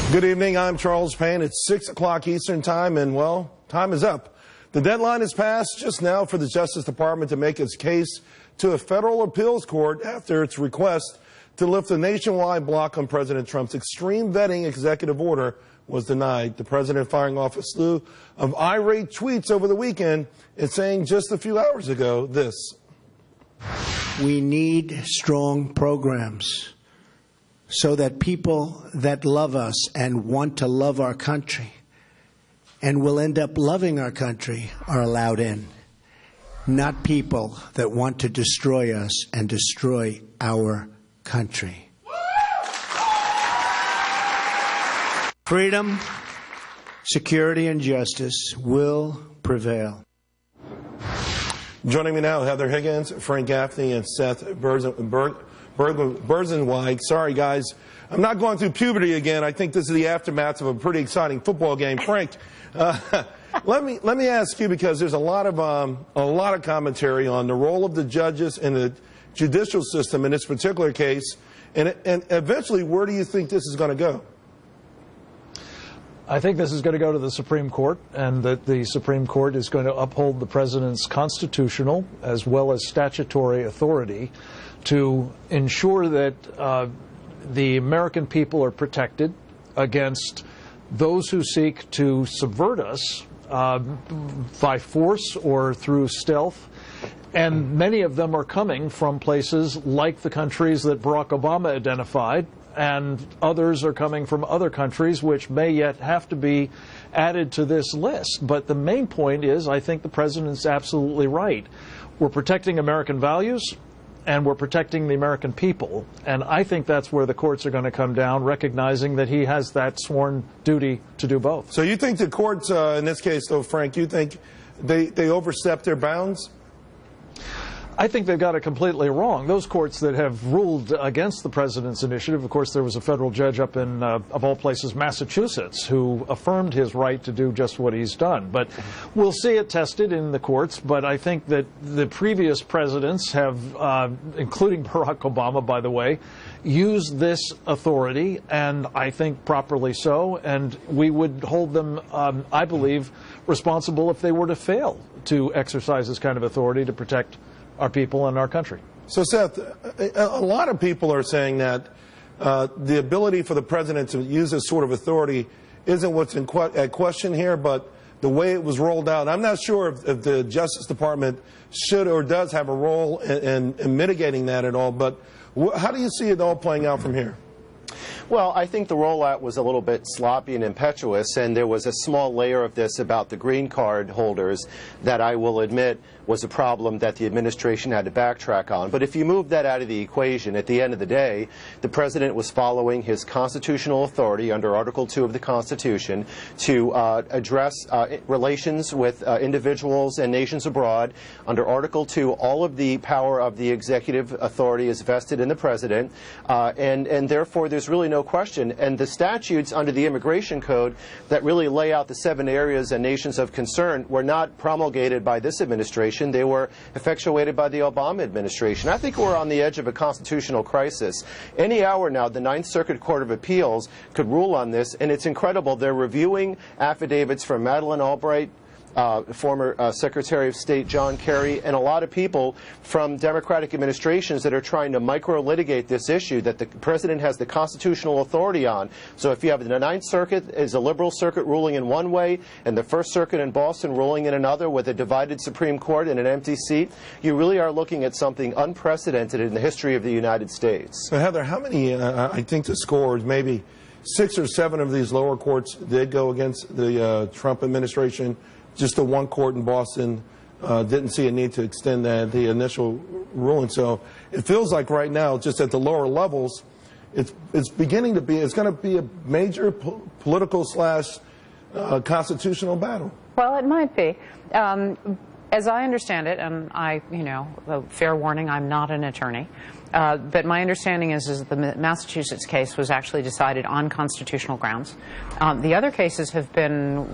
Good evening, I'm Charles Payne. It's 6 o'clock Eastern Time, and, well, time is up. The deadline has passed just now for the Justice Department to make its case to a federal appeals court after its request to lift the nationwide block on President Trump's extreme vetting executive order was denied. The president firing off a slew of irate tweets over the weekend and saying just a few hours ago this. We need strong programs so that people that love us and want to love our country and will end up loving our country are allowed in, not people that want to destroy us and destroy our country. Freedom, security, and justice will prevail. Joining me now, Heather Higgins, Frank Gaffney, and Seth Berzenweig. Sorry, guys. I'm not going through puberty again. I think this is the aftermath of a pretty exciting football game. Frank, let me ask you, because there's a lot of commentary on the role of the judges in the judicial system in this particular case, and eventually, where do you think this is going to go? I think this is going to go to the Supreme Court, and that the Supreme Court is going to uphold the president's constitutional as well as statutory authority to ensure that the American people are protected against those who seek to subvert us by force or through stealth. And many of them are coming from places like the countries that Barack Obama identified, and others are coming from other countries which may yet have to be added to this list. But the main point is, I think the president's absolutely right. We're protecting American values, and we're protecting the American people. And I think that's where the courts are going to come down, recognizing that he has that sworn duty to do both. So you think the courts, in this case, though, Frank, you think they overstepped their bounds? I think they've got it completely wrong. Those courts that have ruled against the president's initiative, of course, there was a federal judge up in, of all places, Massachusetts, who affirmed his right to do just what he's done. But we'll see it tested in the courts. But I think that the previous presidents have, including Barack Obama, by the way, used this authority, and I think properly so. And we would hold them, I believe, responsible if they were to fail to exercise this kind of authority to protect our people and our country. So, Seth, a lot of people are saying that the ability for the president to use this sort of authority isn't what's at question here, but the way it was rolled out. I'm not sure if the Justice Department should or does have a role in mitigating that at all, but how do you see it all playing out from here? Well, I think the rollout was a little bit sloppy and impetuous, and there was a small layer of this about the green card holders that I will admit was a problem that the administration had to backtrack on. But if you move that out of the equation, at the end of the day, the president was following his constitutional authority under Article 2 of the Constitution to address relations with individuals and nations abroad. Under Article 2, all of the power of the executive authority is vested in the president, and therefore there's really no question. And the statutes under the Immigration Code that really lay out the 7 areas and nations of concern were not promulgated by this administration. They were effectuated by the Obama administration. I think we're on the edge of a constitutional crisis. Any hour now, the Ninth Circuit Court of Appeals could rule on this, and it's incredible. They're reviewing affidavits from Madeleine Albright, former Secretary of State John Kerry, and a lot of people from Democratic administrations that are trying to micro-litigate this issue that the president has the constitutional authority on. So if you have the Ninth Circuit is a liberal circuit ruling in one way, and the First Circuit in Boston ruling in another with a divided Supreme Court and an empty seat, you really are looking at something unprecedented in the history of the United States. So Heather, how many, I think the score is maybe 6 or 7 of these lower courts did go against the Trump administration. Just the one court in Boston didn't see a need to extend the initial ruling. So it feels like right now, just at the lower levels, it's beginning to be, it's going to be a major political / constitutional battle. Well, it might be. As I understand it, and a fair warning, I'm not an attorney, but my understanding is that the Massachusetts case was actually decided on constitutional grounds. The other cases have been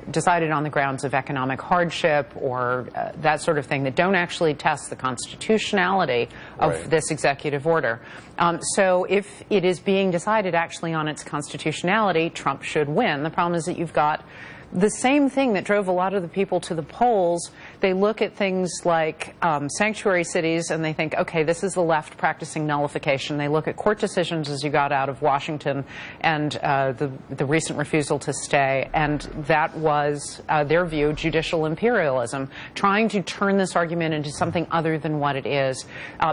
decided on the grounds of economic hardship or that sort of thing that don't actually test the constitutionality of this executive order. So if it is being decided actually on its constitutionality, Trump should win. The problem is that you've got the same thing that drove a lot of the people to the polls. They look at things like sanctuary cities and they think, okay, this is the left practicing nullification. They look at court decisions as you got out of Washington and the recent refusal to stay, and that was their view, judicial imperialism, trying to turn this argument into something other than what it is.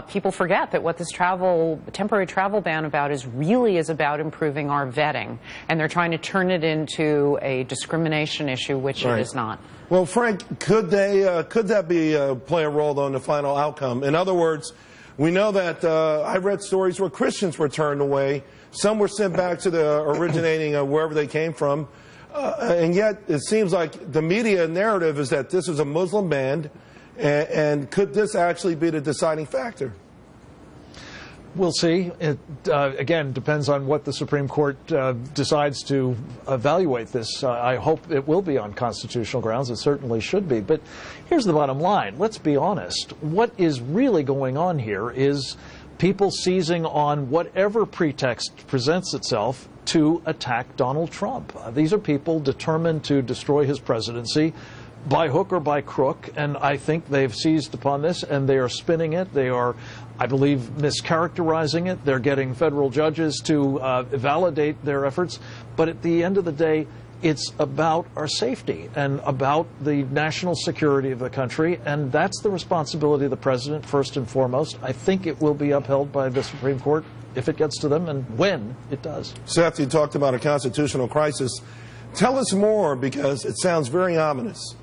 People forget that what this temporary travel ban is about improving our vetting, and they're trying to turn it into a discrimination issue, which it is not. Well, Frank, could that play a role, though, in the final outcome? In other words, we know that I read stories where Christians were turned away. Some were sent back to the originating wherever they came from. And yet it seems like the media narrative is that this is a Muslim ban. And could this actually be the deciding factor? We'll see. It, again, depends on what the Supreme Court decides to evaluate this. I hope it will be on constitutional grounds. It certainly should be. But here's the bottom line. Let's be honest. What is really going on here is people seizing on whatever pretext presents itself to attack Donald Trump. These are people determined to destroy his presidency by hook or by crook, and I think they've seized upon this, and they are spinning it. They are, I believe, mischaracterizing it. They're getting federal judges to validate their efforts. But at the end of the day, it's about our safety and about the national security of the country, and that's the responsibility of the president, first and foremost. I think it will be upheld by the Supreme Court if it gets to them, and when it does. Seth, you talked about a constitutional crisis. Tell us more, because it sounds very ominous.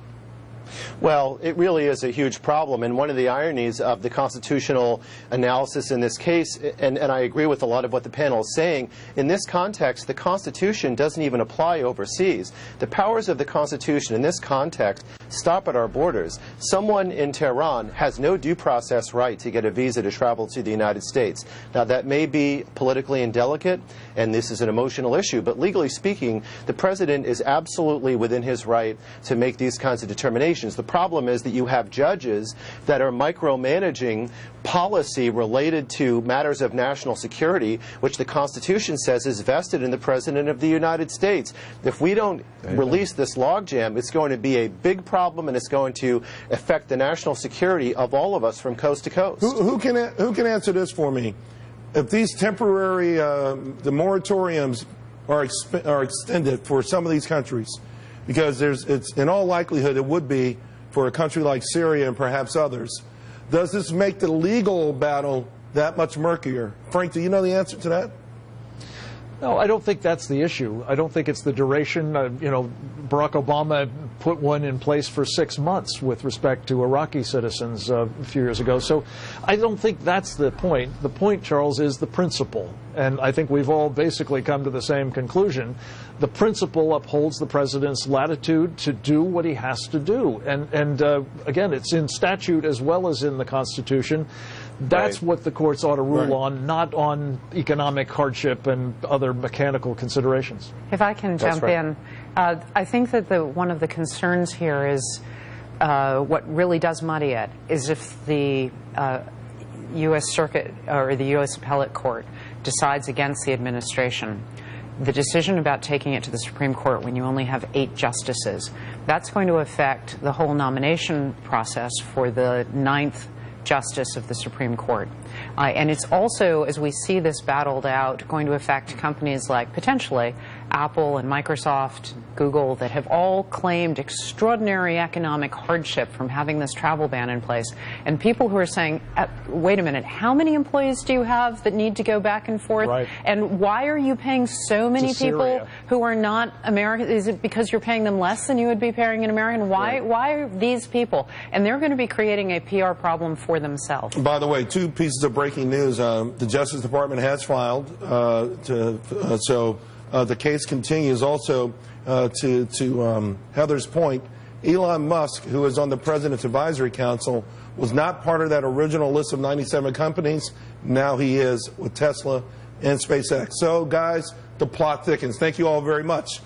Well, it really is a huge problem, and one of the ironies of the constitutional analysis in this case, and I agree with a lot of what the panel is saying, in this context, the Constitution doesn't even apply overseas. The powers of the Constitution in this context stop at our borders. Someone in Tehran has no due process right to get a visa to travel to the United States. Now, that may be politically indelicate, and this is an emotional issue, but legally speaking, the president is absolutely within his right to make these kinds of determinations. The problem is that you have judges that are micromanaging policy related to matters of national security, which the Constitution says is vested in the President of the United States. If we don't release this logjam, it's going to be a big problem, and it's going to affect the national security of all of us from coast to coast. Who can answer this for me? If these temporary the moratoriums are extended for some of these countries, because it's in all likelihood it would be for a country like Syria and perhaps others, does this make the legal battle that much murkier? Frank, do you know the answer to that? No, I don't think that's the issue. I don't think it's the duration. Barack Obama put one in place for 6 months with respect to Iraqi citizens a few years ago. So I don't think that's the point. The point, Charles, is the principle. And I think we've all basically come to the same conclusion. The principle upholds the president's latitude to do what he has to do. And again, it's in statute as well as in the Constitution. That's what the courts ought to rule on, not on economic hardship and other mechanical considerations. If I can jump in, I think that one of the concerns here is what really does muddy it is if the U.S. Circuit or the U.S. Appellate Court decides against the administration. The decision about taking it to the Supreme Court when you only have 8 justices, that's going to affect the whole nomination process for the 9th Justice of the Supreme Court. And it's also, as we see this battled out, going to affect companies like, potentially, Apple and Microsoft, Google, that have all claimed extraordinary economic hardship from having this travel ban in place. And people who are saying, wait a minute, how many employees do you have that need to go back and forth? Right. And why are you paying so many people who are not American? Is it because you're paying them less than you would be paying an American? Why are these people? And they're going to be creating a PR problem for themselves. By the way, 2 pieces of breaking news. The Justice Department has filed, so the case continues. Also, to Heather's point, Elon Musk, who is on the President's Advisory Council, was not part of that original list of 97 companies. Now he is with Tesla and SpaceX. So, guys, the plot thickens. Thank you all very much.